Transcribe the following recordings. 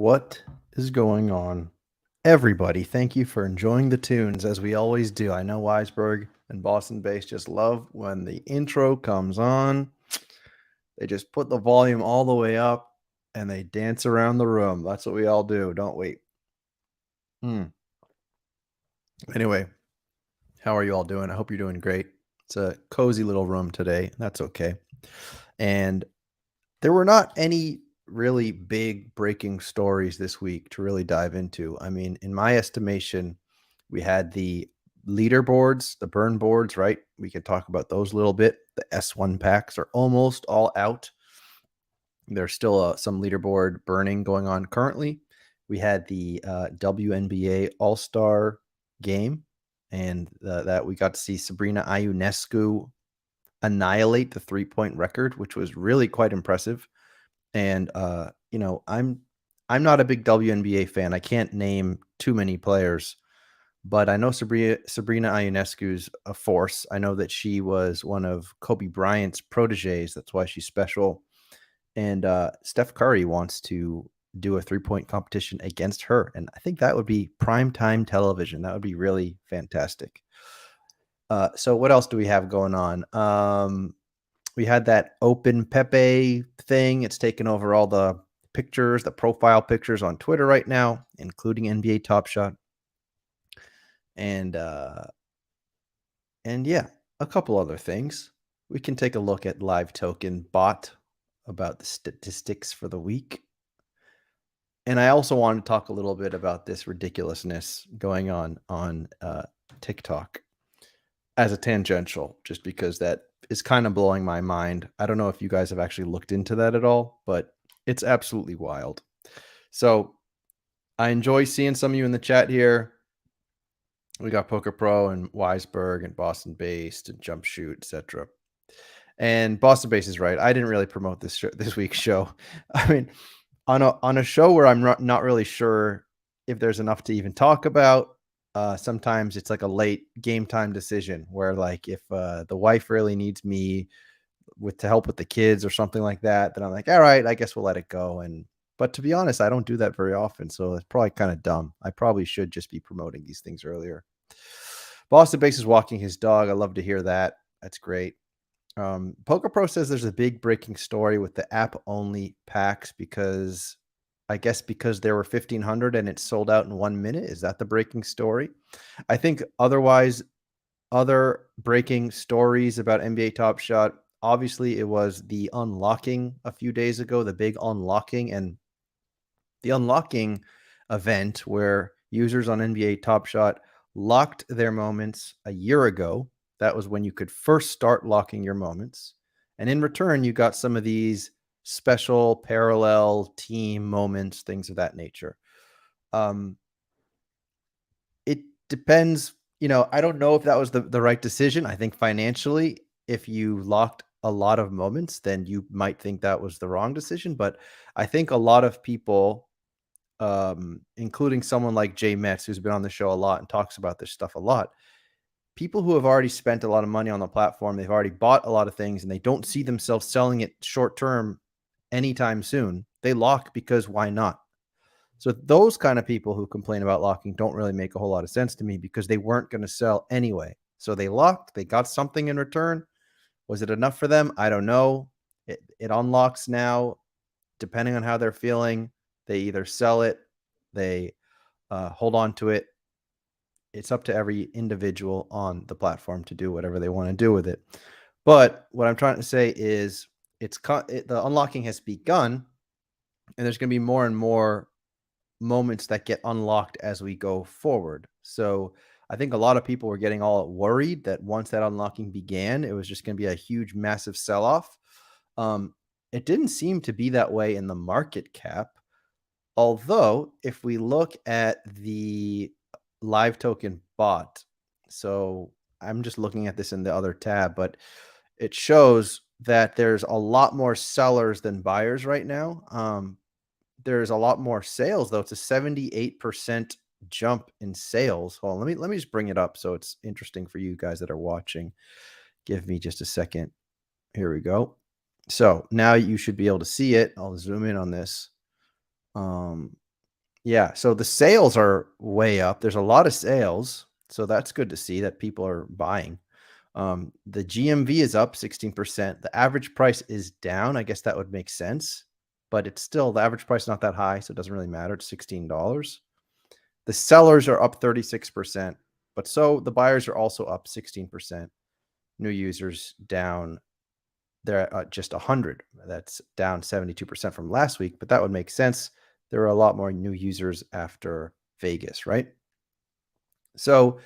What is going on? Everybody, thank you for enjoying the tunes as we always do. I know Weisberg and Boston Bass just love when the intro comes on. They just put the volume all the way up and they dance around the room. That's what we all do, don't we? Anyway, how are you all doing? I hope you're doing great. It's a cozy little room today. That's okay. And there were not any really big breaking stories this week to really dive into. I mean, in my estimation, we had the leaderboards, the burn boards, right? We could talk about those a little bit. The S1 packs are almost all out. There's still some leaderboard burning going on currently. We had the WNBA All-Star game, and that we got to see Sabrina Ionescu annihilate the three-point record, which was really quite impressive. And I'm not a big WNBA fan. I can't name too many players, but I know Sabrina Ionescu's a force. I know that she was one of Kobe Bryant's proteges. That's why she's special. And Steph Curry wants to do a three-point competition against her. And I think that would be primetime television. That would be really fantastic. So what else do we have going on? We had that open Pepe thing. It's taken over all the pictures, the profile pictures on Twitter right now, including NBA Top Shot. And yeah, a couple other things. We can take a look at Live Token Bot about the statistics for the week. And I also want to talk a little bit about this ridiculousness going on TikTok as a tangential, just because that is kind of blowing my mind. I don't know if you guys have actually looked into that at all, but it's absolutely wild. So I enjoy seeing some of you in the chat here. We got Poker Pro and Weisberg and Boston Based and Jump Shoot, etc. And Boston Based is right. I didn't really promote this week's show. I mean, on a show where I'm not really sure if there's enough to even talk about. Sometimes it's like a late game time decision where, like, if the wife really needs me to help with the kids or something like that, then I'm like, all right, I guess we'll let it go. But to be honest, I don't do that very often, so it's probably kind of dumb. I probably should just be promoting these things earlier. Boston Base is walking his dog. I love to hear that. That's great. Poker Pro says there's a big breaking story with the app only packs because there were 1,500 and it sold out in 1 minute. Is that the breaking story? I think otherwise, other breaking stories about NBA Top Shot, obviously it was the unlocking a few days ago, the big unlocking, and the unlocking event where users on NBA Top Shot locked their moments a year ago. That was when you could first start locking your moments. And in return, you got some of these special parallel team moments, things of that nature. Um, it depends. I don't know if that was the right decision. I think financially, if you locked a lot of moments, then you might think that was the wrong decision. But I think a lot of people, including someone like Jay Metz, who's been on the show a lot and talks about this stuff a lot, people who have already spent a lot of money on the platform, they've already bought a lot of things and they don't see themselves selling it short term anytime soon. They lock because why not? So those kind of people who complain about locking don't really make a whole lot of sense to me because they weren't going to sell anyway. So they locked, they got something in return. Was it enough for them? I don't know. It unlocks now, depending on how they're feeling. They either sell it, they hold on to it. It's up to every individual on the platform to do whatever they want to do with it. But what I'm trying to say is the unlocking has begun, and there's going to be more and more moments that get unlocked as we go forward. So I think a lot of people were getting all worried that once that unlocking began, it was just going to be a huge, massive sell off. It didn't seem to be that way in the market cap. Although, if we look at the live token bot, so I'm just looking at this in the other tab, but it shows that there's a lot more sellers than buyers right now. There's a lot more sales though. It's a 78% jump in sales. Hold on, let me just bring it up so it's interesting for you guys that are watching. Give me just a second. Here we go. So now you should be able to see it. I'll zoom in on this. Yeah, so the sales are way up. There's a lot of sales, so that's good to see that people are buying. The GMV is up 16%. The average price is down. I guess that would make sense, but it's still the average price is not that high, so it doesn't really matter. It's $16. The sellers are up 36%, but so the buyers are also up 16%. New users down. They're at just 100. That's down 72% from last week, but that would make sense. There are a lot more new users after Vegas, right? So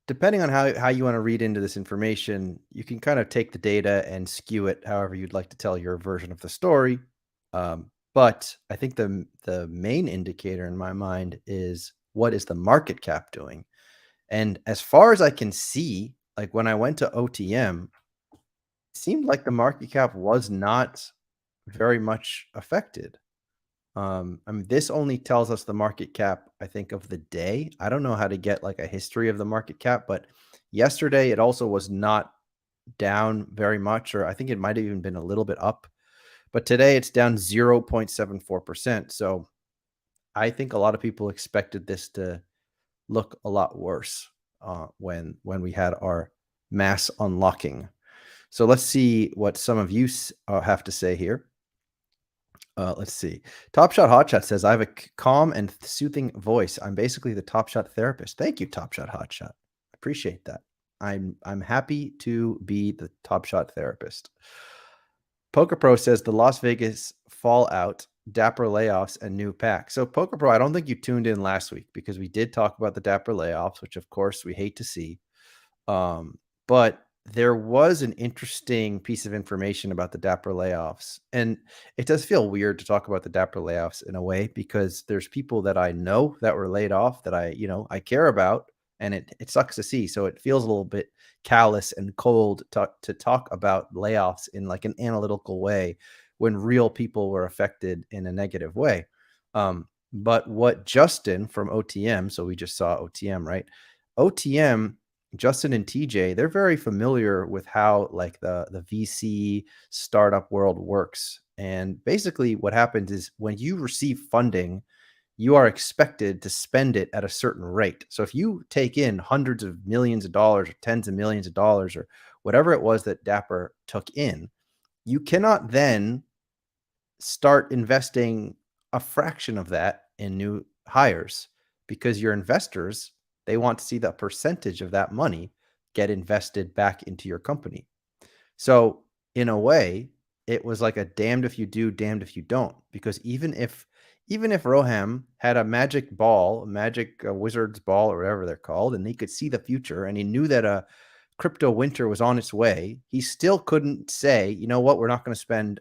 depending on how you want to read into this information, you can kind of take the data and skew it however you'd like to tell your version of the story. But I think the main indicator in my mind is what is the market cap doing? And as far as I can see, like when I went to OTM, it seemed like the market cap was not very much affected. I mean, this only tells us the market cap, I think, of the day. I don't know how to get like a history of the market cap, but yesterday it also was not down very much, or I think it might have even been a little bit up. But today it's down 0.74%. So I think a lot of people expected this to look a lot worse when we had our mass unlocking. So let's see what some of you have to say here. Let's see. Top Shot Hotshot says, I have a calm and soothing voice. I'm basically the Top Shot therapist. Thank you, Top Shot Hotshot. Appreciate that. I'm happy to be the Top Shot therapist. Poker Pro says the Las Vegas fallout, Dapper layoffs, and new pack. So Poker Pro, I don't think you tuned in last week because we did talk about the Dapper layoffs, which of course we hate to see. But there was an interesting piece of information about the Dapper layoffs. And it does feel weird to talk about the Dapper layoffs in a way because there's people that I know that were laid off that I care about, and it sucks to see. So it feels a little bit callous and cold to talk about layoffs in like an analytical way when real people were affected in a negative way. But what Justin from OTM, so we just saw OTM, right? OTM, Justin and TJ, they're very familiar with how like the VC startup world works. And basically what happens is when you receive funding, you are expected to spend it at a certain rate. So if you take in hundreds of millions of dollars or tens of millions of dollars or whatever it was that Dapper took in, you cannot then start investing a fraction of that in new hires because your investors, they want to see the percentage of that money get invested back into your company. So in a way, it was like a damned if you do, damned if you don't, because even if Roham had a magic ball, a magic wizard's ball or whatever they're called, and he could see the future and he knew that a crypto winter was on its way, he still couldn't say, you know what, we're not going to spend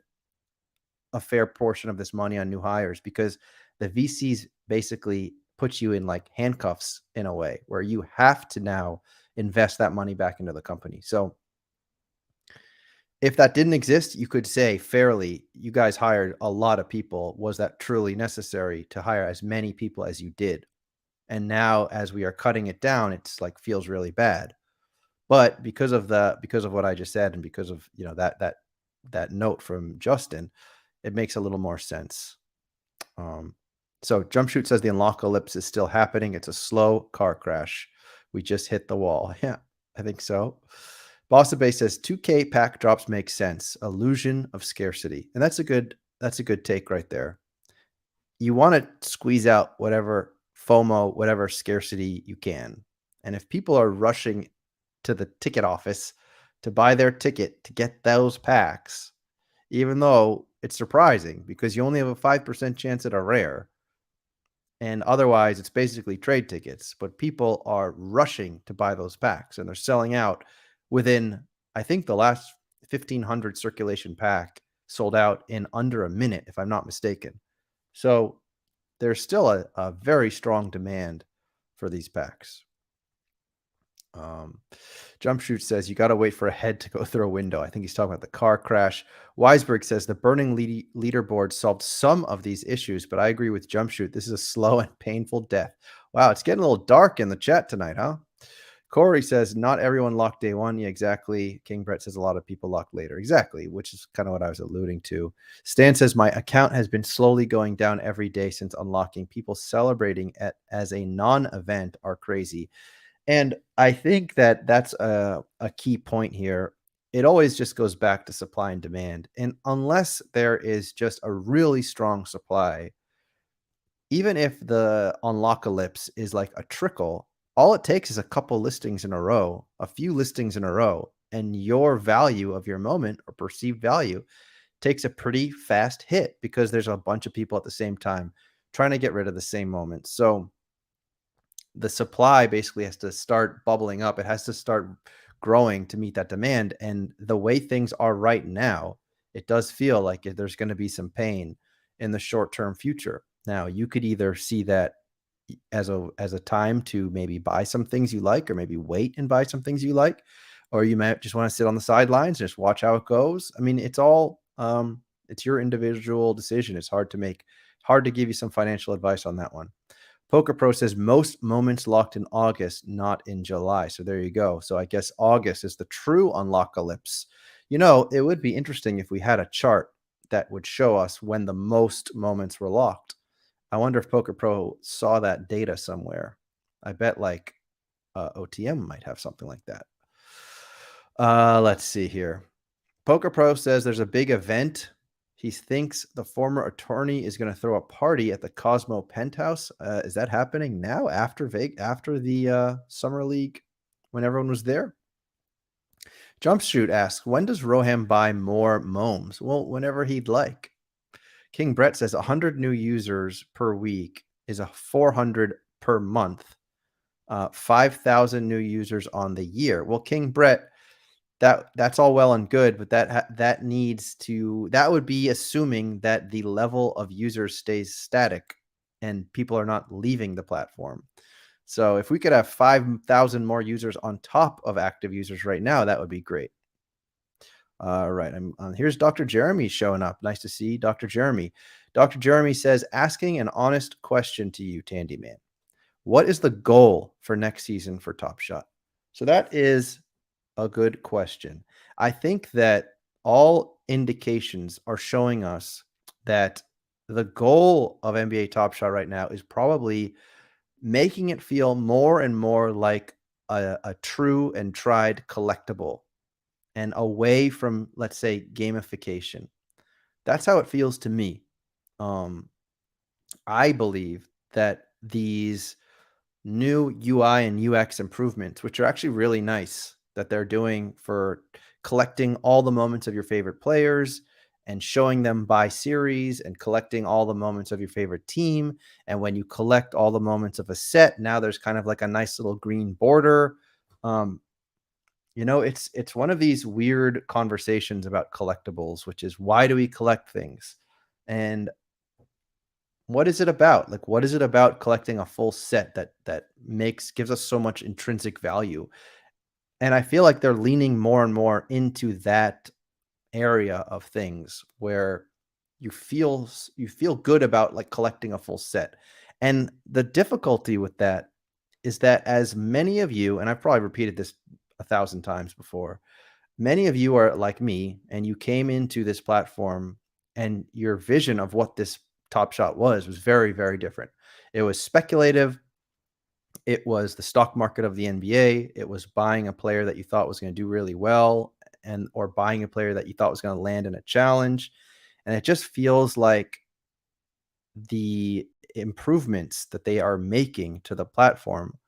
a fair portion of this money on new hires because the VCs basically put you in like handcuffs in a way where you have to now invest that money back into the company. So if that didn't exist, you could say fairly, you guys hired a lot of people. Was that truly necessary to hire as many people as you did? And now as we are cutting it down, it's like feels really bad. But because of what I just said and because of, that note from Justin, it makes a little more sense. Um, so Jumpshoot says the Unlockalypse is still happening. It's a slow car crash. We just hit the wall. Yeah, I think so. Bossa Bay says 2K pack drops make sense. Illusion of scarcity. And that's a good take right there. You want to squeeze out whatever FOMO, whatever scarcity you can. And if people are rushing to the ticket office to buy their ticket to get those packs, even though it's surprising because you only have a 5% chance at a rare. And otherwise, it's basically trade tickets. But people are rushing to buy those packs and they're selling out within, I think the last 1,500 circulation pack sold out in under a minute, if I'm not mistaken. So there's still a very strong demand for these packs. Jumpshoot says you got to wait for a head to go through a window. I think he's talking about the car crash. Weisberg says the burning leaderboard solved some of these issues, but I agree with Jumpshoot. This is a slow and painful death. Wow, it's getting a little dark in the chat tonight, huh? Corey says not everyone locked day one. Yeah, exactly. King Brett says a lot of people locked later. Exactly, which is kind of what I was alluding to. Stan says my account has been slowly going down every day since unlocking. People celebrating it as a non-event are crazy. And I think that that's a key point here. It always just goes back to supply and demand. And unless there is just a really strong supply, even if the Unlockalypse is like a trickle, all it takes is a couple listings in a row, a few listings in a row, and your value of your moment or perceived value takes a pretty fast hit because there's a bunch of people at the same time trying to get rid of the same moment. So the supply basically has to start bubbling up. It has to start growing to meet that demand. And the way things are right now, it does feel like there's going to be some pain in the short-term future. Now, you could either see that as a time to maybe buy some things you like, or maybe wait and buy some things you like, or you might just want to sit on the sidelines and just watch how it goes. I mean, it's all it's your individual decision. It's hard to give you some financial advice on that one. Poker Pro says most moments locked in August, not in July. So there you go. So I guess August is the true Unlockalypse. It would be interesting if we had a chart that would show us when the most moments were locked. I wonder if Poker Pro saw that data somewhere. I bet like OTM might have something like that. Let's see here. Poker Pro says there's a big event. He thinks the former attorney is going to throw a party at the Cosmo Penthouse. Is that happening now after the Summer League when everyone was there? Jumpshoot asks, when does Roham buy more moms? Well, whenever he'd like. King Brett says 100 new users per week is a 400 per month. 5,000 new users on the year. Well, King Brett, that's all well and good, but that would be assuming that the level of users stays static and people are not leaving the platform. So if we could have 5,000 more users on top of active users right now, that would be great. All right. Here's Dr. Jeremy showing up. Nice to see Dr. Jeremy. Dr. Jeremy says, asking an honest question to you, Tandy Man. What is the goal for next season for Top Shot? So that is a good question. I think that all indications are showing us that the goal of NBA Top Shot right now is probably making it feel more and more like a true and tried collectible and away from, let's say, gamification. That's how it feels to me. I believe that these new UI and UX improvements, which are actually really nice, that they're doing for collecting all the moments of your favorite players and showing them by series and collecting all the moments of your favorite team. And when you collect all the moments of a set, now there's kind of like a nice little green border. It's one of these weird conversations about collectibles, which is why do we collect things? And what is it about? Like, what is it about collecting a full set that gives us so much intrinsic value? And I feel like they're leaning more and more into that area of things where you feel good about like collecting a full set. And the difficulty with that is that as many of you, and I've probably repeated this 1,000 times before, many of you are like me and you came into this platform and your vision of what this Top Shot was very, very different. It was speculative. It was the stock market of the NBA. It was buying a player that you thought was going to do really well, and or buying a player that you thought was going to land in a challenge. And it just feels like the improvements that they are making to the platform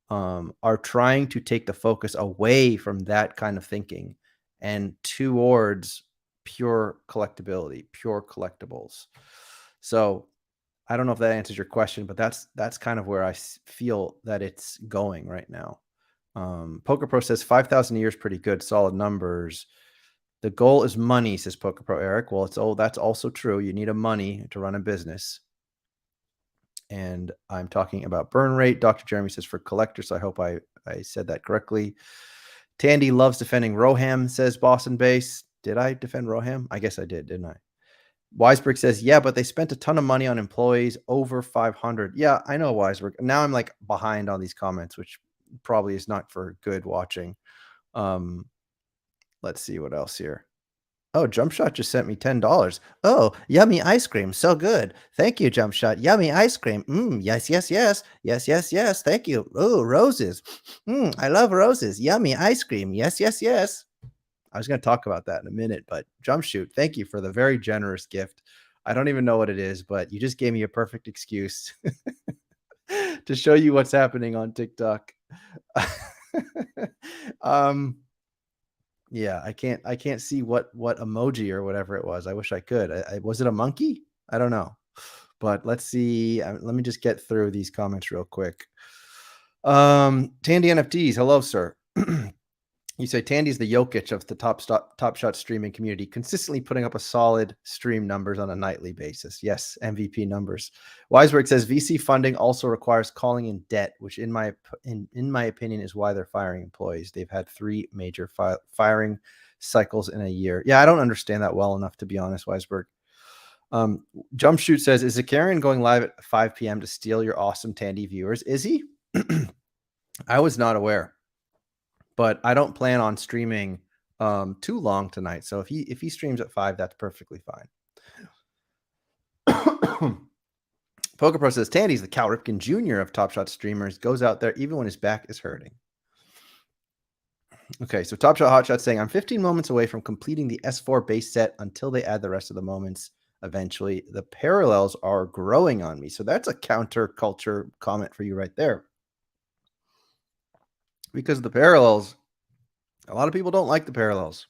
are trying to take the focus away from that kind of thinking and towards pure collectability, pure collectibles. So I don't know if that answers your question, but that's kind of where I feel that it's going right now. Poker Pro says 5,000 a year is pretty good, solid numbers. The goal is money, says Poker Pro Eric. Well, that's also true. You need a money to run a business. And I'm talking about burn rate. Dr. Jeremy says for collectors. So I hope I said that correctly. Tandy loves defending Roham, says Boston Base. Did I defend Roham? I guess I did, didn't I? Weisberg says, yeah, but they spent a ton of money on employees, over 500. Yeah, I know, Weisberg. Now I'm like behind on these comments, which probably is not for good watching. Let's see what else here. Oh, Jump Shot just sent me $10. Oh, yummy ice cream. So good. Thank you, Jump Shot. Yummy ice cream. Yes, yes, yes. Yes, yes, yes. Thank you. Oh, roses. I love roses. Yummy ice cream. Yes, yes, yes. I was going to talk about that in a minute, but Jump Shoot, thank you for the very generous gift. I don't even know what it is, but you just gave me a perfect excuse to show you what's happening on TikTok. Yeah, I can't see what emoji or whatever it was. I wish I could. Was it a monkey? I don't know. But let's see. Let me just get through these comments real quick. Tandy NFTs, hello, sir. You say Tandy's the Jokic of the Top Shot streaming community, consistently putting up a solid stream numbers on a nightly basis. Yes, MVP numbers. Weisberg says VC funding also requires calling in debt, which in my opinion is why they're firing employees. They've had 3 major firing cycles in a year. Yeah, I don't understand that well enough, to be honest, Weisberg. Jump Shoot says, is Zakarian going live at 5 p.m. to steal your awesome Tandy viewers? Is he? I was not aware. But I don't plan on streaming too long tonight. So if he streams at 5, that's perfectly fine. Poker Pro says Tandy's the Cal Ripken Jr. of Top Shot streamers. Goes out there even when his back is hurting. Okay, so Top Shot Hotshot saying I'm 15 moments away from completing the S4 base set until they add the rest of the moments. Eventually, the parallels are growing on me. So that's a counterculture comment for you right there. Because the parallels, a lot of people don't like the parallels.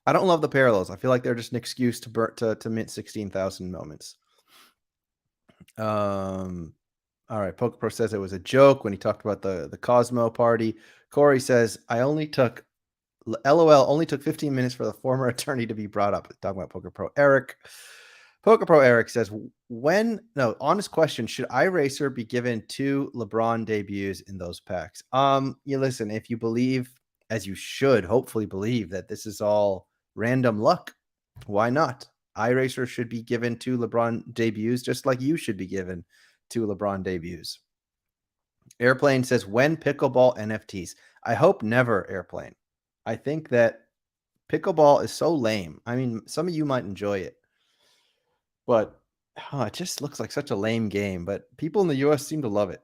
I don't love the parallels. I feel like they're just an excuse to mint 16,000 moments. All right. Poker Pro says it was a joke when he talked about the Cosmo party. Corey says, LOL only took 15 minutes for the former attorney to be brought up. Talking about Poker Pro Eric. Poker Pro Eric says, honest question, should iRacer be given 2 LeBron debuts in those packs? You listen, if you believe, as you should hopefully believe, that this is all random luck, why not? iRacer should be given 2 LeBron debuts, just like you should be given 2 LeBron debuts. Airplane says, when pickleball NFTs? I hope never, Airplane. I think that pickleball is so lame. I mean, some of you might enjoy it, but it just looks like such a lame game. But people in the US seem to love it.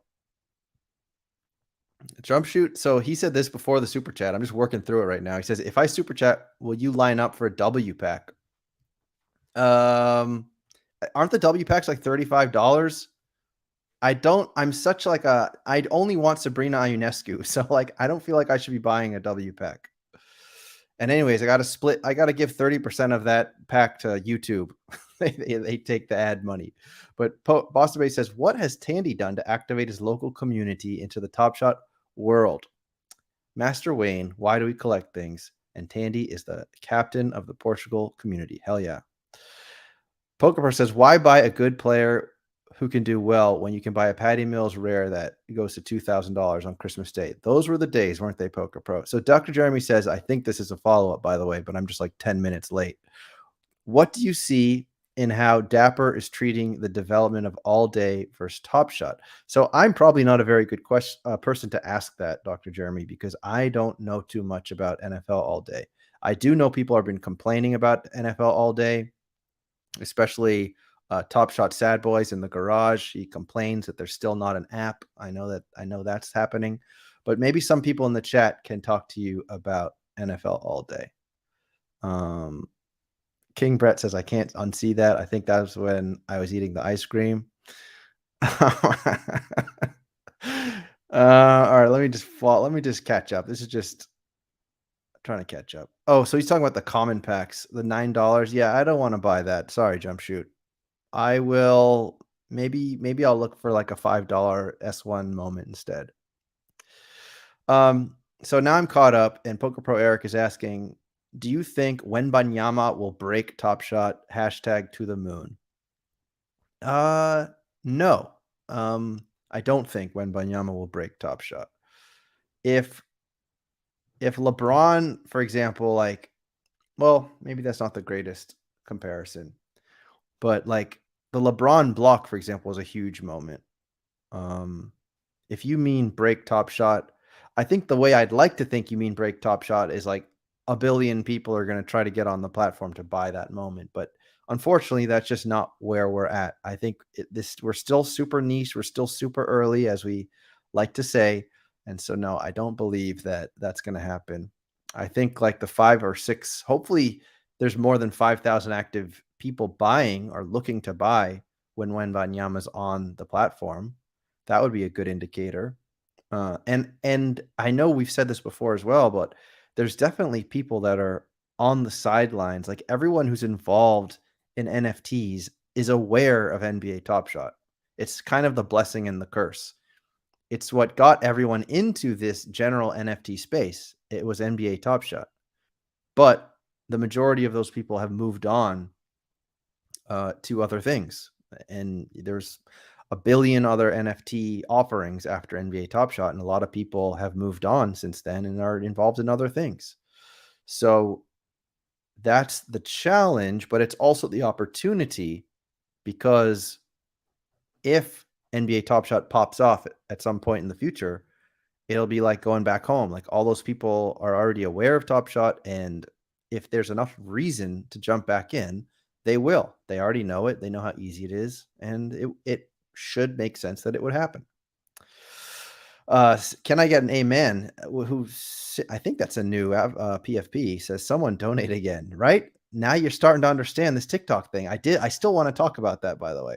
Jump Shoot. So he said this before the super chat. I'm just working through it right now. He says, if I super chat, will you line up for a W pack? Aren't the W packs like $35? I'd only want Sabrina Ionescu. So like, I don't feel like I should be buying a W pack. And anyways, I got to give 30% of that pack to YouTube. they take the ad money. But Boston Bay says, what has Tandy done to activate his local community into the Top Shot world? Master Wayne, why do we collect things? And Tandy is the captain of the Portugal community. Hell yeah. Poker says, "Why buy a good player who can do well when you can buy a Patty Mills rare that goes to $2,000 on Christmas Day?" Those were the days, weren't they, Poker Pro? So Dr. Jeremy says, I think this is a follow-up, by the way, but I'm just like 10 minutes late. What do you see in how Dapper is treating the development of All Day versus Top Shot? So I'm probably not a very good person to ask that, Dr. Jeremy, because I don't know too much about NFL All Day. I do know people have been complaining about NFL All Day, especially Top Shot Sad Boys in the garage. He complains that there's still not an app. I know that's happening, but maybe some people in the chat can talk to you about NFL All Day. King Brett says, I can't unsee that. I think that was when I was eating the ice cream. All right, let me just catch up. This is just trying to catch up. Oh, so he's talking about the common packs, the $9. Yeah, I don't want to buy that. Sorry, Jump Shoot. I will maybe I'll look for like a $5 S1 moment instead. So now I'm caught up, and Poker Pro Eric is asking, do you think Wembanyama will break Top Shot hashtag to the moon? No. I don't think Wembanyama will break Top Shot. If LeBron, for example, like, well, maybe that's not the greatest comparison, but like the LeBron block, for example, was a huge moment. If you mean break Top Shot, I think the way I'd like to think you mean break Top Shot is like a billion people are going to try to get on the platform to buy that moment. But unfortunately, that's just not where we're at. I think we're still super niche. We're still super early, as we like to say. And so, no, I don't believe that that's going to happen. I think like the 5 or 6, hopefully there's more than 5,000 active people buying or looking to buy when Wembanyama's on the platform. That would be a good indicator. And I know we've said this before as well, but there's definitely people that are on the sidelines. Like everyone who's involved in NFTs is aware of NBA Top Shot. It's kind of the blessing and the curse. It's what got everyone into this general NFT space. It was NBA Top Shot. But the majority of those people have moved on to other things. And there's a billion other NFT offerings after NBA Top Shot, and a lot of people have moved on since then and are involved in other things. So that's the challenge, but it's also the opportunity, because if NBA Top Shot pops off at some point in the future, it'll be like going back home. Like all those people are already aware of Top Shot, and if there's enough reason to jump back in, they will. They already know it. They know how easy it is, and it should make sense that it would happen. Can I get an amen? I think that's a new PFP says, someone donate again, right? Now you're starting to understand this TikTok thing. I still want to talk about that, by the way.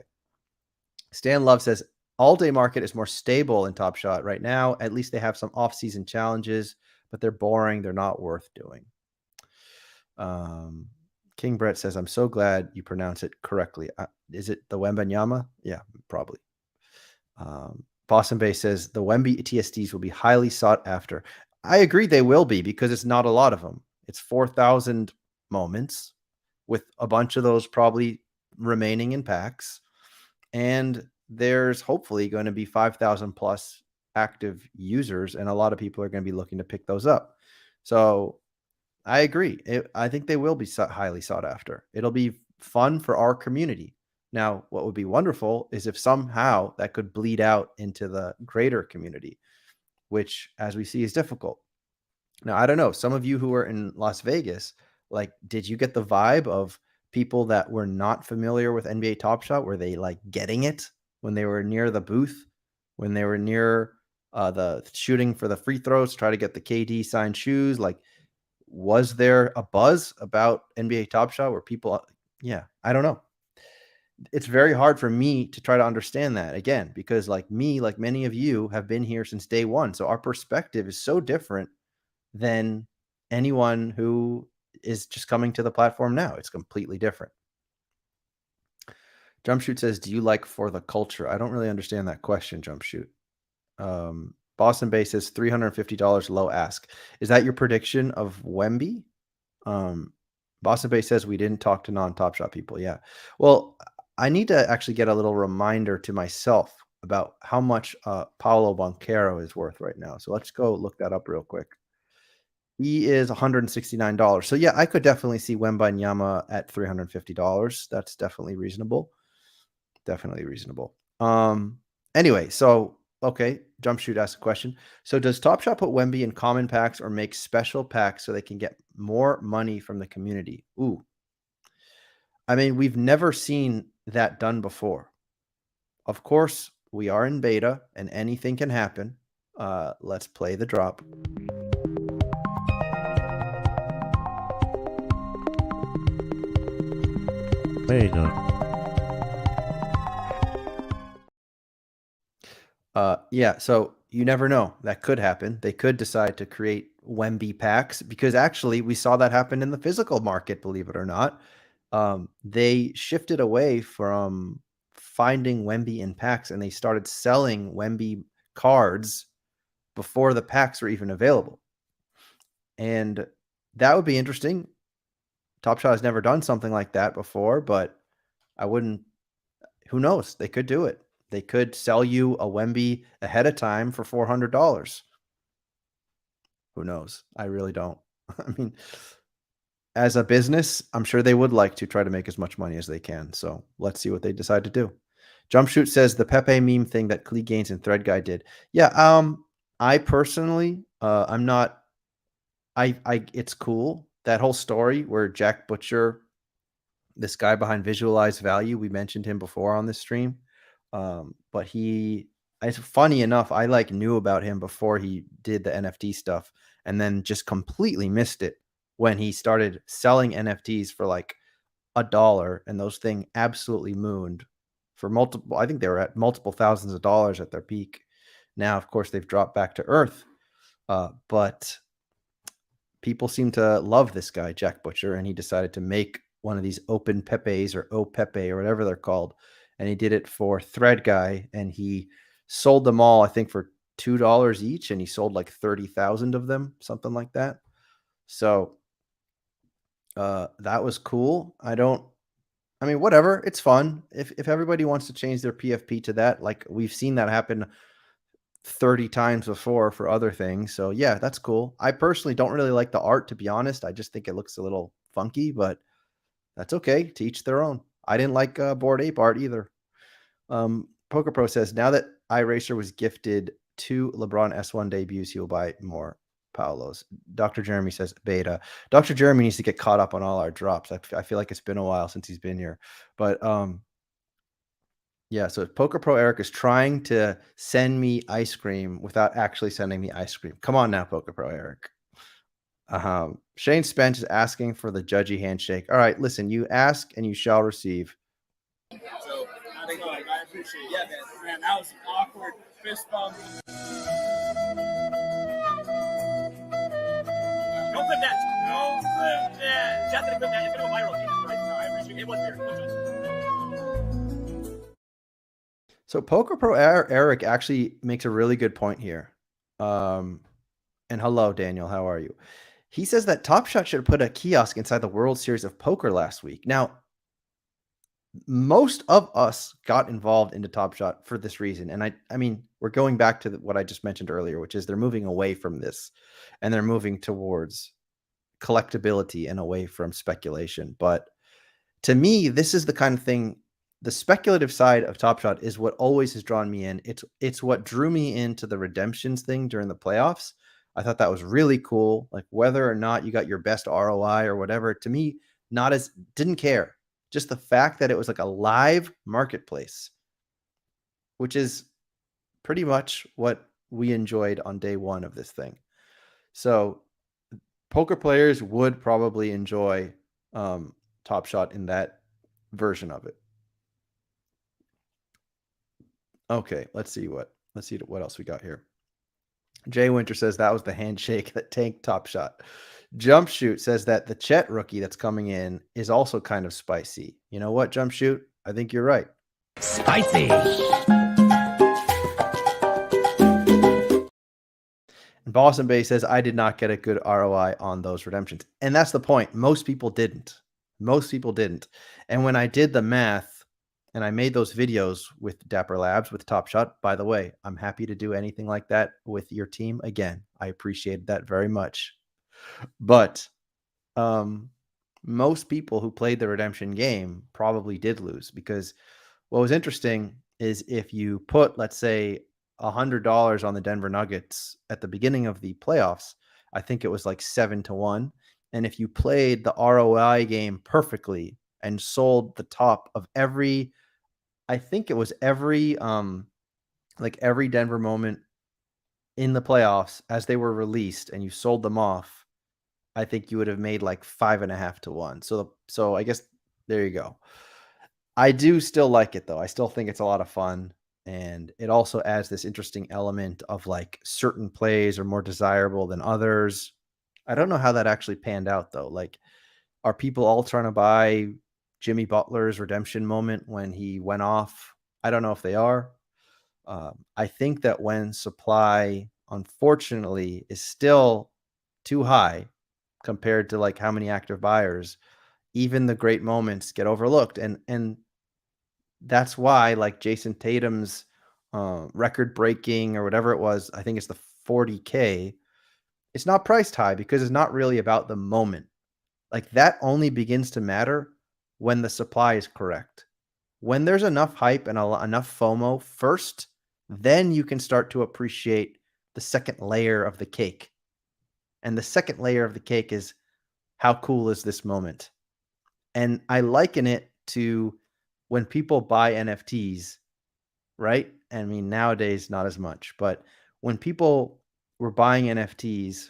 Stan Love says, all day market is more stable in Top Shot right now. At least they have some off-season challenges, but they're boring. They're not worth doing. King Brett says, I'm so glad you pronounce it correctly. Is it the Wembanyama? Yeah, probably. Boston Bay says the Wemby TSDs will be highly sought after. I agree they will be, because it's not a lot of them. It's 4,000 moments with a bunch of those probably remaining in packs. And there's hopefully going to be 5,000 plus active users, and a lot of people are going to be looking to pick those up. So I agree. I think they will be highly sought after. It'll be fun for our community. Now, what would be wonderful is if somehow that could bleed out into the greater community, which, as we see, is difficult. Now, I don't know. Some of you who are in Las Vegas, like, did you get the vibe of people that were not familiar with NBA Top Shot? Were they like getting it when they were near the booth, when they were near the shooting for the free throws, try to get the KD signed shoes? Like, was there a buzz about NBA Top Shot where people, yeah, I don't know. It's very hard for me to try to understand that, again, because like me, like many of you, have been here since day one. So our perspective is so different than anyone who is just coming to the platform now. It's completely different. Jumpshoot says, do you like For the Culture? I don't really understand that question, Jumpshoot. Boston Bay says $350 low ask. Is that your prediction of Wemby? Boston Bay says we didn't talk to non-Top Shot people. Yeah. Well, I need to actually get a little reminder to myself about how much Paolo Banchero is worth right now. So let's go look that up real quick. He is $169. So yeah, I could definitely see Wembanyama at $350. That's definitely reasonable. Definitely reasonable. Anyway, so okay, Jump Shoot asked a question. So does Top Shot put Wemby in common packs or make special packs so they can get more money from the community? Ooh. I mean, we've never seen that done before. Of course, we are in beta and anything can happen. Let's play the drop. Beta. Yeah, so you never know. That could happen. They could decide to create Wemby packs because actually we saw that happen in the physical market, believe it or not. They shifted away from finding Wemby in packs and they started selling Wemby cards before the packs were even available. And that would be interesting. Top Shot has never done something like that before, but I wouldn't, who knows? They could do it. They could sell you a Wemby ahead of time for $400. Who knows? I really don't. I mean, as a business, I'm sure they would like to try to make as much money as they can. So let's see what they decide to do. Jump Shoot says the Pepe meme thing that Klee Gaines and Thread Guy did. Yeah, I personally, I'm not. It's cool, that whole story where Jack Butcher, this guy behind Visualize Value, we mentioned him before on this stream. But it's funny enough, I knew about him before he did the NFT stuff and then just completely missed it when he started selling NFTs for like $1 and those things absolutely mooned for multiple. I think they were at multiple thousands of dollars at their peak. Now, of course, they've dropped back to earth. But people seem to love this guy, Jack Butcher, and he decided to make one of these open Pepes or OPepe or whatever they're called. And he did it for Thread Guy, and he sold them all, I think, for $2 each, and he sold like 30,000 of them, something like that. So that was cool. I mean, whatever. It's fun. If everybody wants to change their PFP to that, like we've seen that happen 30 times before for other things. So yeah, that's cool. I personally don't really like the art, to be honest. I just think it looks a little funky, but that's okay. To each their own. I didn't like Bored Ape art either. Poker Pro says, now that iRacer was gifted 2 LeBron S1 debuts, he will buy more Paolo's. Dr. Jeremy says beta. Dr. Jeremy needs to get caught up on all our drops. I feel like it's been a while since he's been here. But yeah, so Poker Pro Eric is trying to send me ice cream without actually sending me ice cream. Come on now, Poker Pro Eric. Shane Spence is asking for the judgy handshake. All right, listen, you ask and you shall receive. So I appreciate it. Yeah, man, that was awkward fist bump. Don't clip that. Don't clip that. Just gonna clip that. It's gonna go viral. Jesus Christ. No, I appreciate it. It was weird. So Poker Pro Eric actually makes a really good point here. And hello, Daniel. How are you? He says that Top Shot should have put a kiosk inside the World Series of Poker last week. Now, most of us got involved into Top Shot for this reason. And I mean, we're going back to what I just mentioned earlier, which is they're moving away from this and they're moving towards collectability and away from speculation. But to me, this is the kind of thing, the speculative side of Top Shot is what always has drawn me in. It's what drew me into the redemptions thing during the playoffs. I thought that was really cool. Like whether or not you got your best ROI or whatever, to me, didn't care. Just the fact that it was like a live marketplace, which is pretty much what we enjoyed on day one of this thing. So poker players would probably enjoy Top Shot in that version of it. Okay, let's see what else we got here. Jay Winter says that was the handshake that tanked Top Shot. Jump Shoot says that the Chet rookie that's coming in is also kind of spicy. You know what, Jump Shoot? I think you're right. Spicy. Boston Bay says, I did not get a good ROI on those redemptions. And that's the point. Most people didn't. Most people didn't. And when I did the math and I made those videos with Dapper Labs, with Top Shot, by the way, I'm happy to do anything like that with your team. Again, I appreciate that very much. But most people who played the redemption game probably did lose, because what was interesting is if you put, let's say, $100 on the Denver Nuggets at the beginning of the playoffs, I think it was like 7-1. And if you played the ROI game perfectly and sold the top of every, I think it was every Denver moment in the playoffs as they were released, and you sold them off, I think you would have made like 5.5-1. So I guess there you go. I do still like it though. I still think it's a lot of fun. And it also adds this interesting element of like certain plays are more desirable than others. I don't know how that actually panned out though. Like, are people all trying to buy Jimmy Butler's redemption moment when he went off? I don't know if they are. I think that when supply, unfortunately, is still too high compared to like how many active buyers, even the great moments get overlooked. And that's why like Jason Tatum's record breaking or whatever it was, I think it's the 40K, it's not priced high because it's not really about the moment. Like, that only begins to matter when the supply is correct. When there's enough hype and enough FOMO first, then you can start to appreciate the second layer of the cake. And the second layer of the cake is, how cool is this moment? And I liken it to when people buy NFTs, right? I mean, nowadays, not as much, but when people were buying NFTs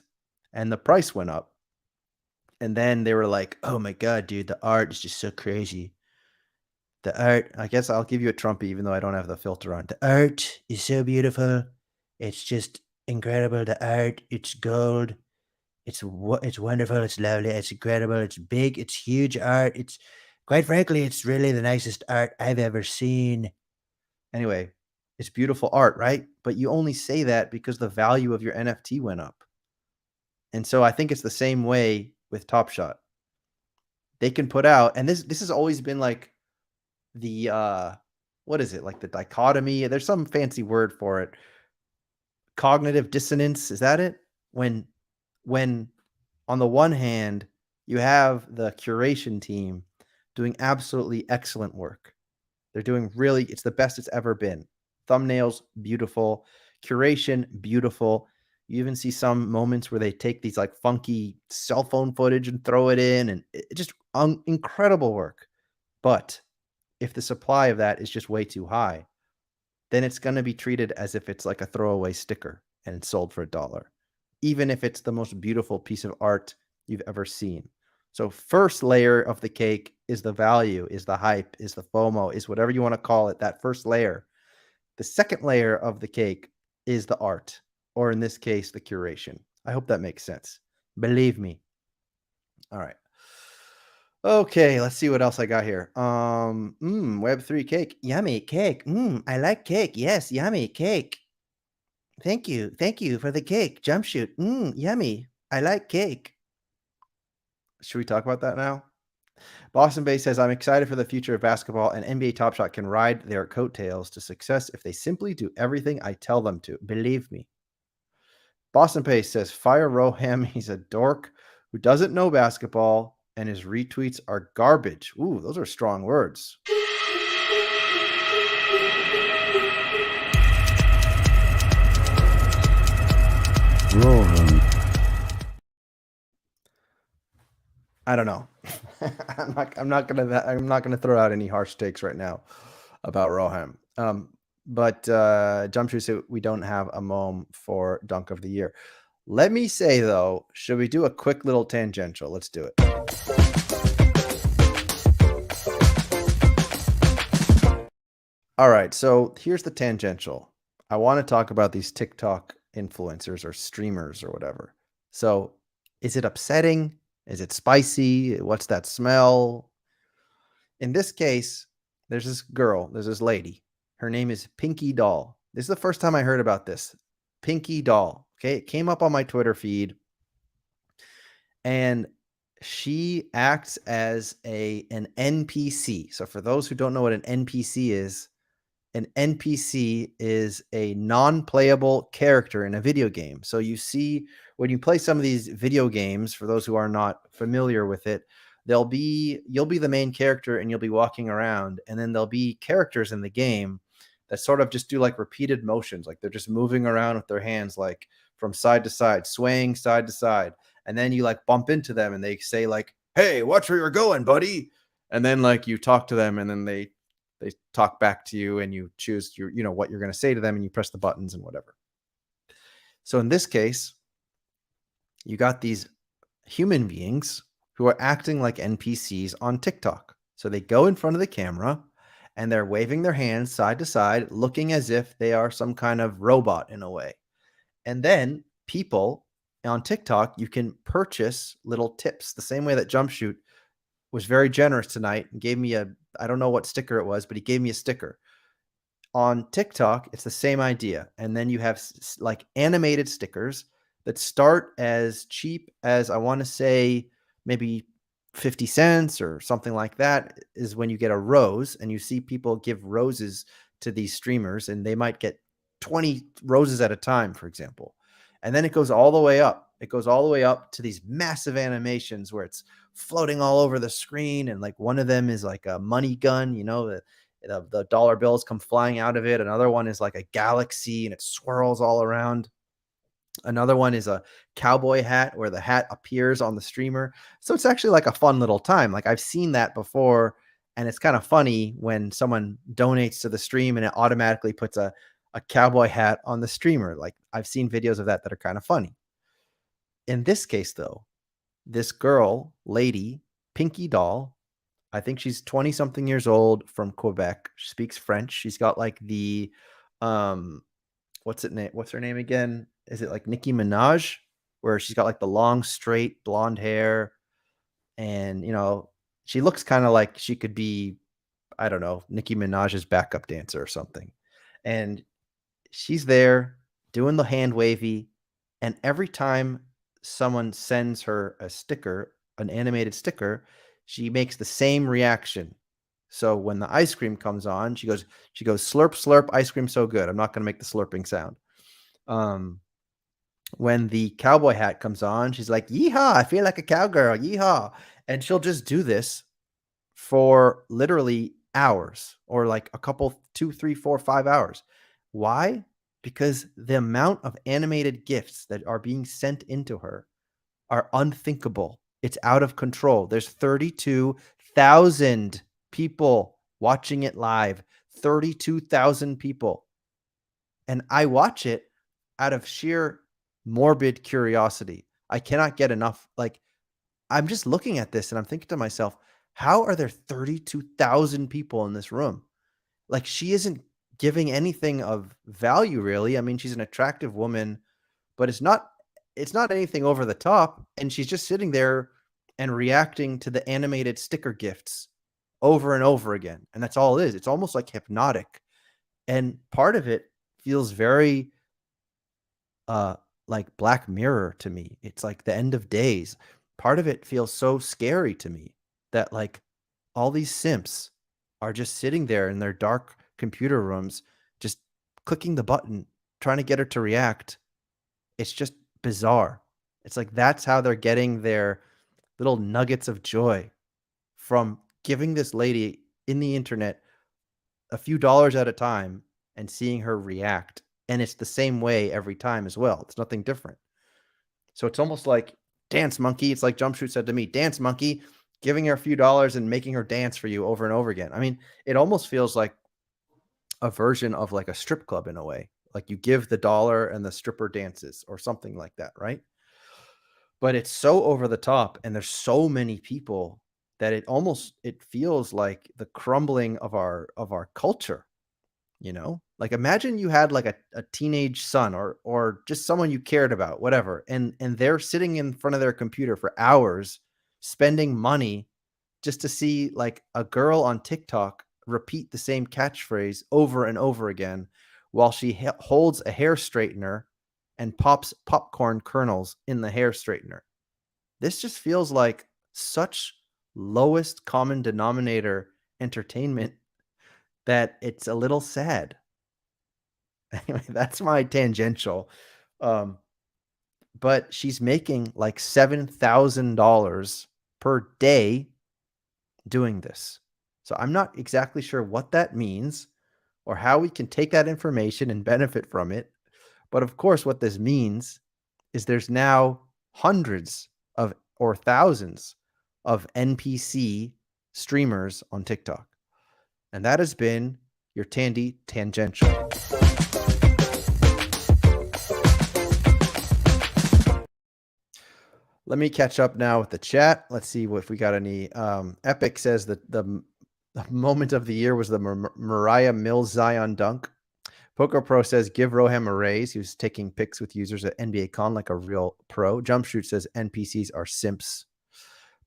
and the price went up, and then they were like, oh my God, dude, the art is just so crazy. The art, I guess I'll give you a Trumpy, even though I don't have the filter on. The art is so beautiful. It's just incredible. The art, it's gold. It's wonderful. It's lovely. It's incredible. It's big. It's huge art. It's, quite frankly, it's really the nicest art I've ever seen. Anyway, it's beautiful art, right? But you only say that because the value of your NFT went up. And so I think it's the same way with Top Shot. They can put out, and this has always been like the what is it? Like the dichotomy. There's some fancy word for it. Cognitive dissonance, is that it? When on the one hand, you have the curation team doing absolutely excellent work. They're doing really, it's the best it's ever been. Thumbnails, beautiful. Curation, beautiful. You even see some moments where they take these like funky cell phone footage and throw it in, and it just incredible work. But if the supply of that is just way too high, then it's going to be treated as if it's like a throwaway sticker and it's sold for $1, even if it's the most beautiful piece of art you've ever seen. So first layer of the cake is the value, is the hype, is the FOMO, is whatever you want to call it, that first layer. The second layer of the cake is the art, or in this case, the curation. I hope that makes sense. Believe me. All right. Okay, let's see what else I got here. Web3 cake. Yummy cake. I like cake. Yes, yummy cake. Thank you. Thank you for the cake. Jump shoot. Yummy. I like cake. Should we talk about that now? Boston Bay says, I'm excited for the future of basketball, and NBA Top Shot can ride their coattails to success if they simply do everything I tell them to. Believe me. Boston Bay says, fire Roham. He's a dork who doesn't know basketball, and his retweets are garbage. Ooh, those are strong words. Roham. I don't know. I'm not gonna throw out any harsh takes right now about Roham. But Jump Shoot said we don't have a mom for Dunk of the Year. Let me say though, should we do a quick little tangential? Let's do it. All right, so here's the tangential. I want to talk about these TikTok influencers or streamers or whatever. So is it upsetting? Is it spicy? What's that smell? In this case, there's this girl, there's this lady. Her name is Pinky Doll. This is the first time I heard about this. Pinky Doll. Okay. It came up on my Twitter feed, and she acts as an NPC. So for those who don't know what an NPC is a non-playable character in a video game. So you see when you play some of these video games, for those who are not familiar with it, you'll be the main character and you'll be walking around, and then there'll be characters in the game that sort of just do like repeated motions, like they're just moving around with their hands like from side to side, swaying side to side. And then you like bump into them and they say like, "Hey, watch where you're going, buddy." And then like you talk to them and then they talk back to you and you choose what you're going to say to them and you press the buttons and whatever. So in this case, you got these human beings who are acting like NPCs on TikTok. So they go in front of the camera and they're waving their hands side to side, looking as if they are some kind of robot in a way. And then people on TikTok, you can purchase little tips the same way that Jumpshoot was very generous tonight and gave me I don't know what sticker it was, but he gave me a sticker. On TikTok, it's the same idea. And then you have like animated stickers that start as cheap as, I want to say, maybe 50 cents or something like that, is when you get a rose, and you see people give roses to these streamers and they might get 20 roses at a time, for example. And then it goes all the way up. It goes all the way up to these massive animations where it's floating all over the screen. And like one of them is like a money gun, the dollar bills come flying out of it. Another one is like a galaxy and it swirls all around. Another one is a cowboy hat where the hat appears on the streamer. So it's actually like a fun little time. Like I've seen that before, and it's kind of funny when someone donates to the stream and it automatically puts a cowboy hat on the streamer. Like I've seen videos of that are kind of funny. In this case, though, this lady, Pinky Doll, I think she's 20 something years old, from Quebec. She speaks French. She's got like the, what's her name again? Is it like Nicki Minaj, where she's got like the long, straight blonde hair, and she looks kind of like she could be, I don't know, Nicki Minaj's backup dancer or something. And she's there doing the hand wavy, and every time someone sends her a sticker, an animated sticker, she makes the same reaction. So when the ice cream comes on, she goes slurp slurp, ice cream so good. I'm not going to make the slurping sound. When the cowboy hat comes on, she's like, "Yeehaw, I feel like a cowgirl, yeehaw." And she'll just do this for literally hours, or like a couple, 2, 3, 4, 5 hours. Why? Because the amount of animated GIFs that are being sent into her are unthinkable. It's out of control. There's 32,000 people watching it live. 32,000 people. And I watch it out of sheer morbid curiosity. I cannot get enough. Like, I'm just looking at this and I'm thinking to myself, how are there 32,000 people in this room? Like, she isn't giving anything of value, really. I mean, she's an attractive woman, but it's not anything over the top. And she's just sitting there and reacting to the animated sticker gifts over and over again. And that's all it is. It's almost like hypnotic. And part of it feels very like Black Mirror to me. It's like the end of days. Part of it feels so scary to me that like all these simps are just sitting there in their dark computer rooms, just clicking the button, trying to get her to react. It's just bizarre. It's like that's how they're getting their little nuggets of joy, from giving this lady in the internet a few dollars at a time and seeing her react. And it's the same way every time as well. It's nothing different. So it's almost like Dance Monkey. It's like Jumpshoot said to me, Dance Monkey, giving her a few dollars and making her dance for you over and over again. I mean, it almost feels like a version of like a strip club in a way. Like you give the dollar and the stripper dances or something like that, right? But it's so over the top and there's so many people that it feels like the crumbling of our culture. Like imagine you had like a teenage son or just someone you cared about, whatever, and they're sitting in front of their computer for hours spending money just to see like a girl on TikTok repeat the same catchphrase over and over again while she holds a hair straightener and pops popcorn kernels in the hair straightener. This just feels like such lowest common denominator entertainment that it's a little sad. Anyway, that's my tangential. Um, but she's making like $7,000 per day doing this. So I'm not exactly sure what that means or how we can take that information and benefit from it. But of course, what this means is there's now hundreds of or thousands of NPC streamers on TikTok. And that has been your Tandy Tangential. Let me catch up now with the chat. Let's see if we got any. Epic says that the moment of the year was the Mariah Mills Zion dunk. Poker Pro says give Roham a raise. He was taking pics with users at NBA Con like a real pro. Jumpshoot says NPCs are simps.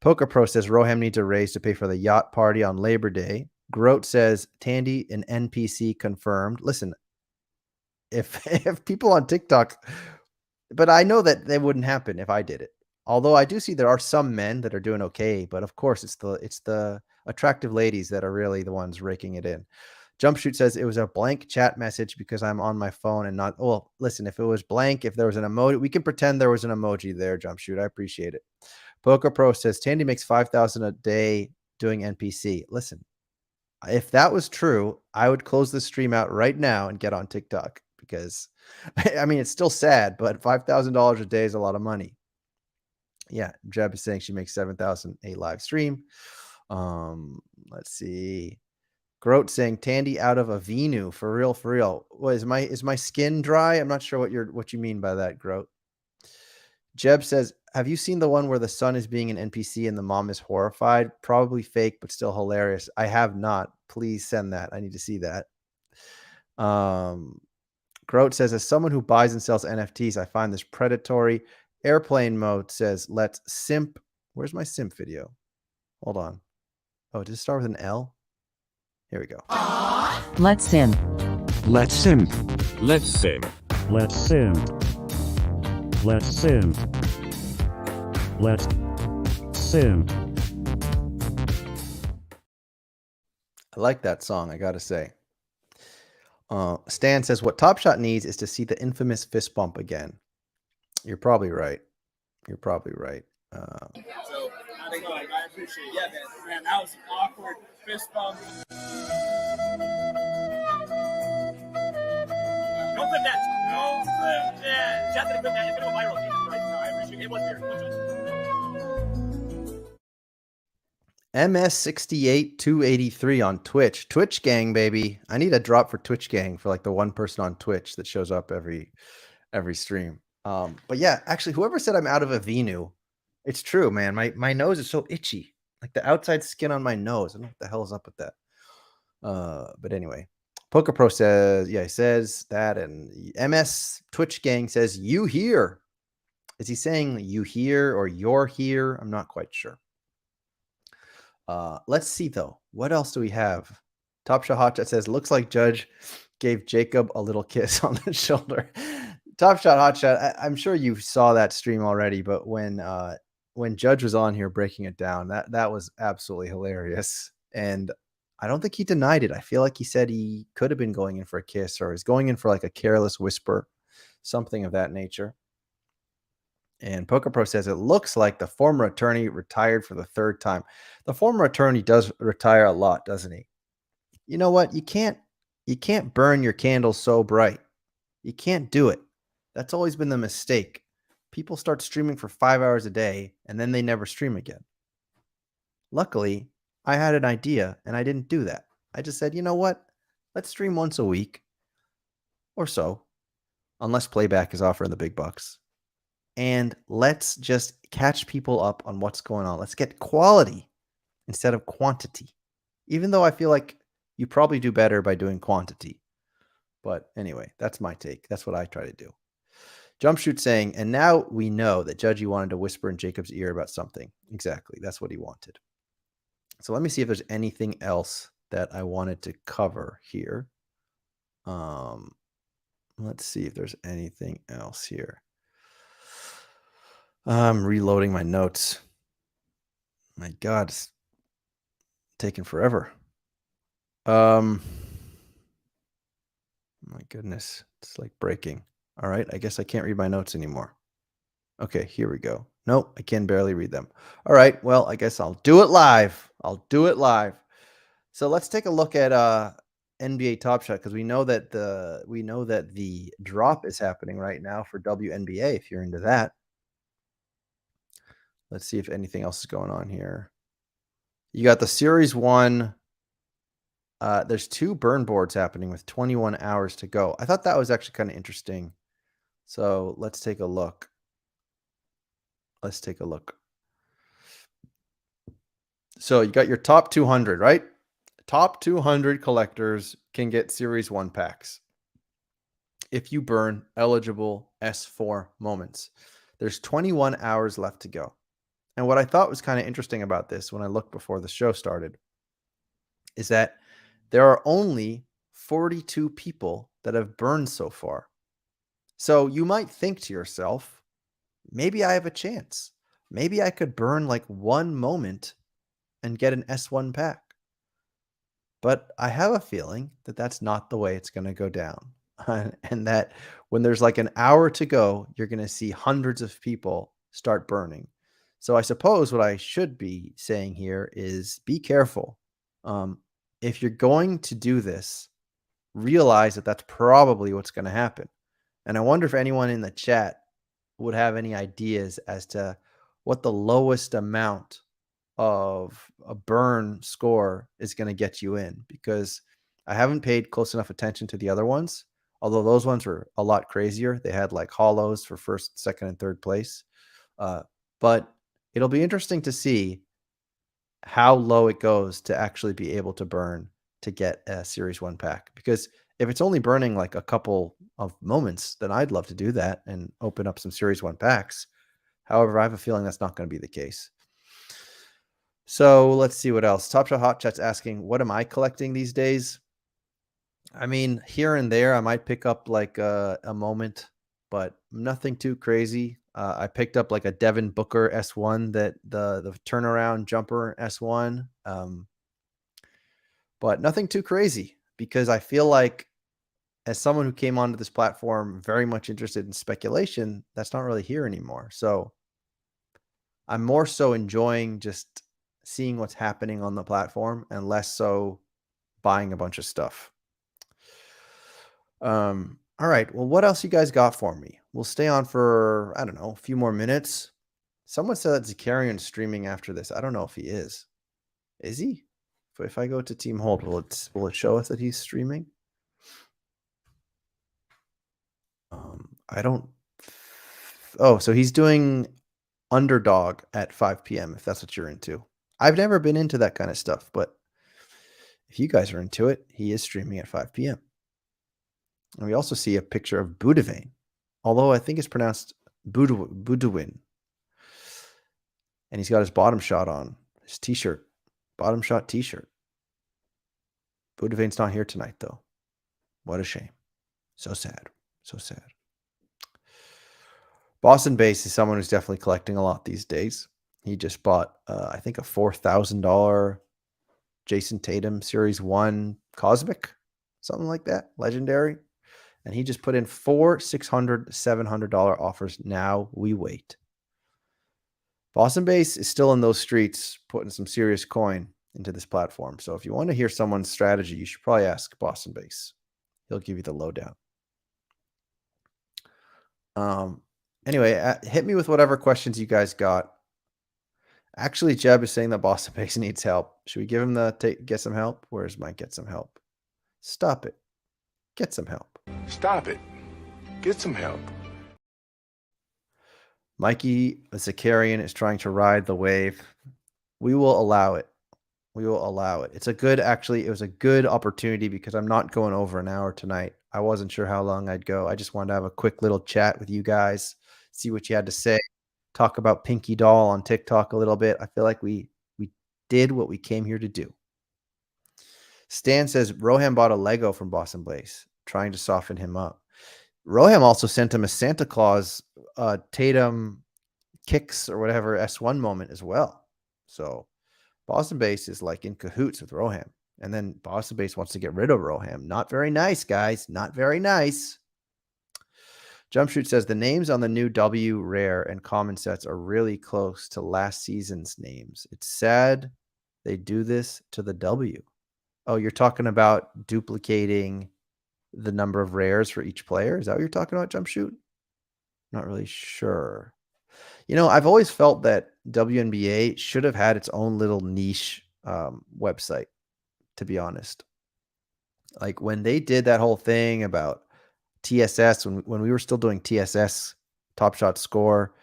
Poker Pro says Roham needs a raise to pay for the yacht party on Labor Day. Grote says Tandy an NPC confirmed. Listen, if people on TikTok, but I know that they wouldn't happen if I did it. Although I do see there are some men that are doing okay, but of course it's the attractive ladies that are really the ones raking it in. Jumpshoot says it was a blank chat message because I'm on my phone and not. Well, listen, if it was blank, if there was an emoji, we can pretend there was an emoji there. Jumpshoot, I appreciate it. Poker Pro says Tandy makes $5,000 a day doing NPC. Listen, if that was true, I would close the stream out right now and get on TikTok because, I mean, it's still sad, but $5,000 a day is a lot of money. Yeah, Jeb is saying she makes 7,000 a live stream. Let's see. Grote saying Tandy out of a Venu for real, for real. What is my skin dry? I'm not sure what you mean by that, Grote. Jeb says, have you seen the one where the son is being an NPC and the mom is horrified? Probably fake, but still hilarious. I have not. Please send that. I need to see that. Grote says, as someone who buys and sells NFTs, I find this predatory. Airplane mode says, let's simp. Where's my simp video? Hold on. Oh, does it start with an L? Here we go. Let's simp. Let's simp. Let's simp. Let's simp. Let's simp. Let's simp. I like that song, I gotta say. Stan says, what Top Shot needs is to see the infamous fist bump again. You're probably right. You're probably right. So I think I appreciate it. Yeah, man, that was an awkward fist bump. Don't clip that. Don't clip that. Jeff gonna clip that. It's gonna go viral. Jesus Christ. No, I appreciate it. It was weird. MS68283 on Twitch. Twitch gang, baby. I need a drop for Twitch gang for like the one person on Twitch that shows up every stream. But yeah, actually, whoever said I'm out of a Venu, it's true, man. My nose is so itchy. Like the outside skin on my nose. I don't know what the hell is up with that. But anyway. Poker Pro says, yeah, he says that, and MS Twitch gang says, you here. Is he saying you here or you're here? I'm not quite sure. Let's see though. What else do we have? Top Shot Hotshot says, looks like Judge gave Jacob a little kiss on the shoulder. Top Shot Hotshot, I'm sure you saw that stream already, but when Judge was on here breaking it down, that was absolutely hilarious. And I don't think he denied it. I feel like he said he could have been going in for a kiss or is going in for like a careless whisper, something of that nature. And Poker Pro says it looks like the former attorney retired for the third time. The former attorney does retire a lot, doesn't he? You know what? You can't burn your candles so bright. You can't do it. That's always been the mistake. People start streaming for 5 hours a day and then they never stream again. Luckily, I had an idea and I didn't do that. I just said, you know what? Let's stream once a week or so, unless playback is offering the big bucks. And let's just catch people up on what's going on. Let's get quality instead of quantity. Even though I feel like you probably do better by doing quantity. But anyway, that's my take. That's what I try to do. Jumpshoot saying, and now we know that Judgy wanted to whisper in Jacob's ear about something. Exactly. That's what he wanted. So let me see if there's anything else that I wanted to cover here. Let's see if there's anything else here. I'm reloading my notes. My God, it's taking forever. My goodness, it's like breaking. All right, I guess I can't read my notes anymore. Okay, here we go. Nope, I can barely read them. All right, well, I guess I'll do it live. So let's take a look at NBA Top Shot because we know that the drop is happening right now for WNBA. If you're into that, let's see if anything else is going on here. You got the Series 1. There's 2 burn boards happening with 21 hours to go. I thought that was actually kind of interesting. So let's take a look. So you got your top 200, right? Top 200 collectors can get Series 1 packs if you burn eligible S4 moments. There's 21 hours left to go. And what I thought was kind of interesting about this when I looked before the show started is that there are only 42 people that have burned so far. So you might think to yourself, maybe I have a chance. Maybe I could burn like one moment and get an S1 pack. But I have a feeling that that's not the way it's going to go down. And that when there's like an hour to go, you're going to see hundreds of people start burning. So I suppose what I should be saying here is be careful. If you're going to do this, realize that that's probably what's going to happen. And I wonder if anyone in the chat would have any ideas as to what the lowest amount of a burn score is going to get you in, because I haven't paid close enough attention to the other ones, although those ones were a lot crazier. They had like hollows for first, second, and third place. But it'll be interesting to see how low it goes to actually be able to burn to get a Series 1 pack. Because if it's only burning like a couple of moments, then I'd love to do that and open up some Series 1 packs. However, I have a feeling that's not going to be the case. So let's see what else. Top Shot Hot Chat's asking, what am I collecting these days? I mean, here and there, I might pick up like a moment, but nothing too crazy. I picked up like a Devin Booker S1, that the turnaround jumper S1, but nothing too crazy, because I feel like as someone who came onto this platform very much interested in speculation, that's not really here anymore. So I'm more so enjoying just seeing what's happening on the platform and less so buying a bunch of stuff. All right. Well, what else you guys got for me? We'll stay on for, I don't know, a few more minutes. Someone said that Zakarian's streaming after this. I don't know if he is. Is he? If I go to Team Hold, will it show us that he's streaming? I don't. Oh, so he's doing Underdog at 5 p.m. if that's what you're into. I've never been into that kind of stuff, but if you guys are into it, he is streaming at 5 p.m. And we also see a picture of Budavane, although I think it's pronounced Budawin. And he's got his bottom shot on, his t-shirt, bottom shot t-shirt. Budavane's not here tonight, though. What a shame. So sad. So sad. Boston Base is someone who's definitely collecting a lot these days. He just bought, I think, a $4,000 Jason Tatum Series 1 Cosmic, something like that, legendary. And he just put in 4 $600, $700 offers. Now we wait. Boston Base is still in those streets, putting some serious coin into this platform. So if you want to hear someone's strategy, you should probably ask Boston Base. He'll give you the lowdown. Anyway, hit me with whatever questions you guys got. Actually, Jeb is saying that Boston Base needs help. Should we give him the get some help? Where's my get some help? Stop it. Get some help. Stop it. Get some help. Mikey Zakarian is trying to ride the wave. We will allow it. We will allow it. It was a good opportunity because I'm not going over an hour tonight. I wasn't sure how long I'd go. I just wanted to have a quick little chat with you guys, see what you had to say, talk about Pinky Doll on TikTok a little bit. I feel like we did what we came here to do. Stan says Rohan bought a Lego from Boston Blaze, trying to soften him up. Roham also sent him a Santa Claus Tatum kicks or whatever S1 moment as well. So Boston Base is like in cahoots with Roham. And then Boston Base wants to get rid of Roham. Not very nice, guys. Not very nice. Jumpshoot says the names on the new W rare and common sets are really close to last season's names. It's sad they do this to the W. Oh, you're talking about duplicating the number of rares for each player? Is that what you're talking about, Jumpshoot? Not really sure. You know, I've always felt that WNBA should have had its own little niche website, to be honest. Like when they did that whole thing about TSS, when we were still doing TSS, Top Shot Score,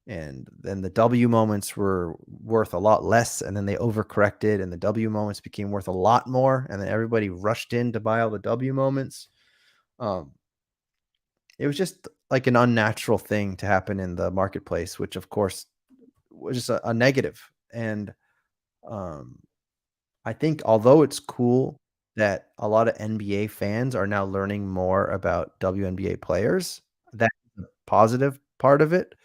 and then the W moments were worth a lot less, and then they overcorrected, and the W moments became worth a lot more, and then everybody rushed in to buy all the W moments. It was just like an unnatural thing to happen in the marketplace, which of course was just a negative. And I think although it's cool that a lot of NBA fans are now learning more about WNBA players, that's the positive part of it.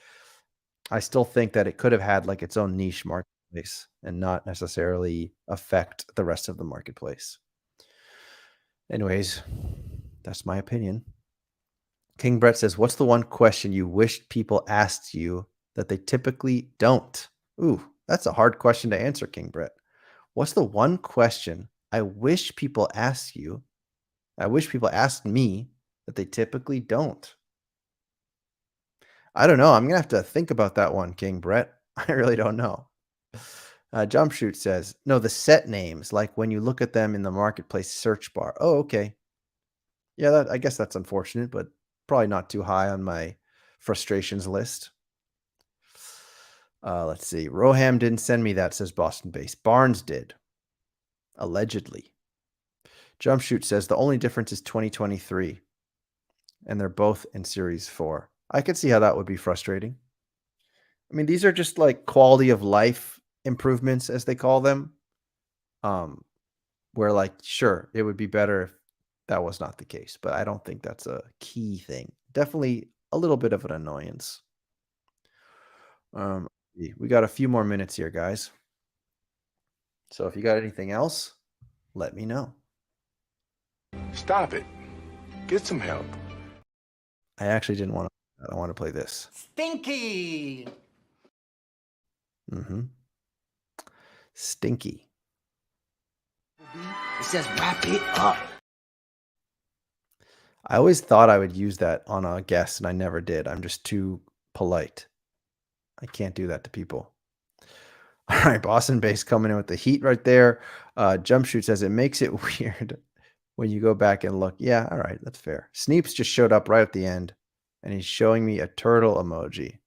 I still think that it could have had like its own niche marketplace and not necessarily affect the rest of the marketplace. Anyways, that's my opinion. King Brett says, what's the one question you wished people asked you that they typically don't? Ooh, that's a hard question to answer, King Brett. What's the one question I wish people asked you? I wish people asked me that they typically don't. I don't know. I'm going to have to think about that one, King Brett. I really don't know. Jumpshoot says, no, the set names, like when you look at them in the marketplace search bar. Oh, okay. Yeah, I guess that's unfortunate, but probably not too high on my frustrations list. Let's see. Roham didn't send me that, says Boston Base. Barnes did. Allegedly. Jumpshoot says the only difference is 2023. And they're both in Series 4. I could see how that would be frustrating. I mean, these are just like quality of life improvements, as they call them. Where like, sure, it would be better if that was not the case, but I don't think that's a key thing. Definitely a little bit of an annoyance. We got a few more minutes here, guys. So if you got anything else, let me know. Stop it. Get some help. I actually didn't want to. I want to play this. Stinky. Stinky. It says wrap it up. I always thought I would use that on a guest, and I never did. I'm just too polite. I can't do that to people. All right, Boston Base coming in with the heat right there. Jumpshoot says it makes it weird when you go back and look. Yeah, all right, that's fair. Sneeps just showed up right at the end, and he's showing me a turtle emoji.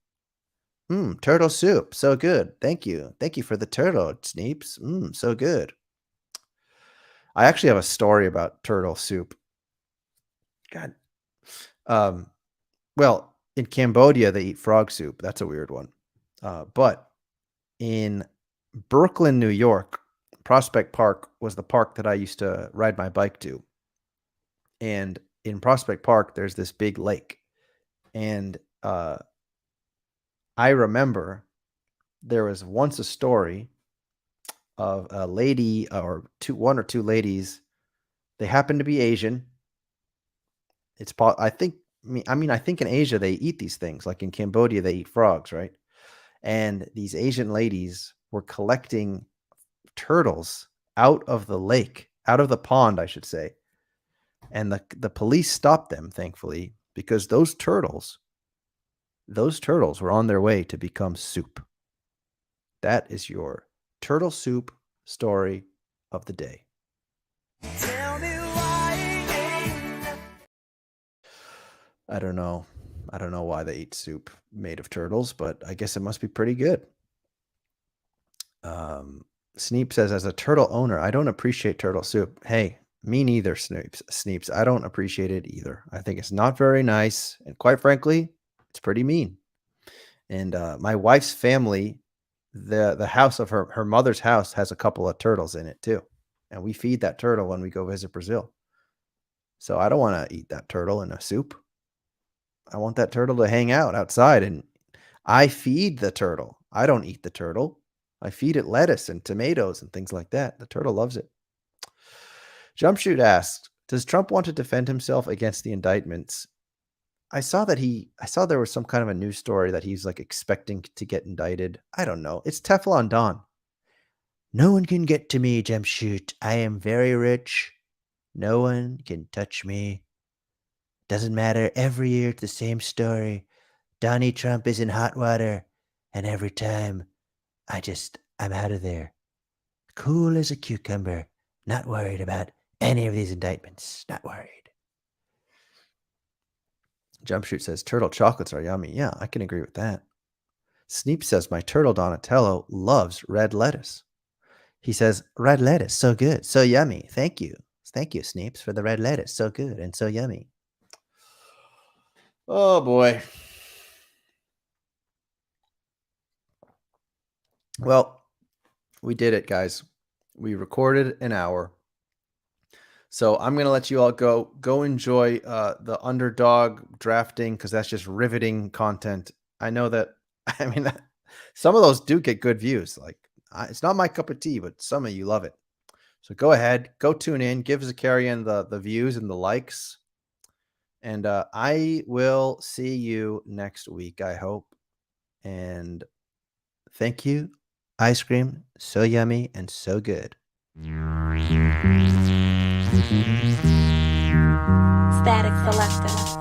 Turtle soup, so good. Thank you. Thank you for the turtle, Sneeps. So good. I actually have a story about turtle soup. God. Well, in Cambodia, they eat frog soup. That's a weird one. But in Brooklyn, New York, Prospect Park was the park that I used to ride my bike to. And in Prospect Park, there's this big lake. And I remember there was once a story of a lady or one or two ladies. They happened to be Asian. I think in Asia they eat these things. Like in Cambodia, they eat frogs, right? And these Asian ladies were collecting turtles out of the lake, out of the pond, I should say. And the police stopped them, thankfully, because those turtles were on their way to become soup. That is your turtle soup story of the day. Tell me why. I don't know. I don't know why they eat soup made of turtles, but I guess it must be pretty good. Sneep says, as a turtle owner, I don't appreciate turtle soup. Hey, me neither, Sneeps. I don't appreciate it either. I think it's not very nice. And quite frankly, it's pretty mean. And my wife's family, the house of her mother's house has a couple of turtles in it too. And we feed that turtle when we go visit Brazil. So I don't want to eat that turtle in a soup. I want that turtle to hang out outside, and I feed the turtle. I don't eat the turtle. I feed it lettuce and tomatoes and things like that. The turtle loves it. Jumpshoot asks, does Trump want to defend himself against the indictments? I saw there was some kind of a news story that he's like expecting to get indicted. I don't know. It's Teflon Don. No one can get to me, Jumpshoot. I am very rich. No one can touch me. Doesn't matter. Every year it's the same story. Donnie Trump is in hot water. And every time, I'm out of there. Cool as a cucumber. Not worried about any of these indictments. Not worried. Jumpshoot says, turtle chocolates are yummy. Yeah, I can agree with that. Sneep says, my turtle Donatello loves red lettuce. He says, red lettuce, so good, so yummy. Thank you. Thank you, Sneeps, for the red lettuce. So good and so yummy. Oh, boy. Well, we did it, guys. We recorded an hour. So I'm going to let you all go enjoy the underdog drafting, because that's just riveting content. I know that, I mean, some of those do get good views. Like, it's not my cup of tea, but some of you love it. So go ahead, go tune in, give Zakarian the views and the likes. And I will see you next week, I hope. And thank you. Ice cream, so yummy and so good. Static Selector.